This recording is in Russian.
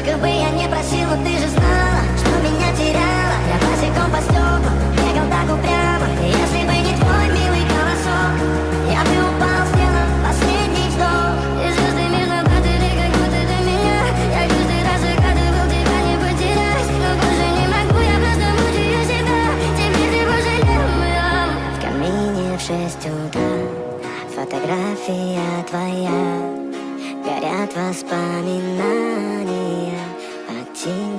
Сколько бы я не просила, ты же знала, что меня теряла. Я босиком по стеклам бегал так упрямо. Если бы не твой милый голосок, я бы упал с неба, последний вздох. И звезды мирно падали, как будто до меня. Я каждый раз загадывал тебя не потерять, но больше не могу, я просто мучаю себя. Теперь ты пожалел меня. В камине в 6 утра фотография твоя, горят воспоминания о тебе.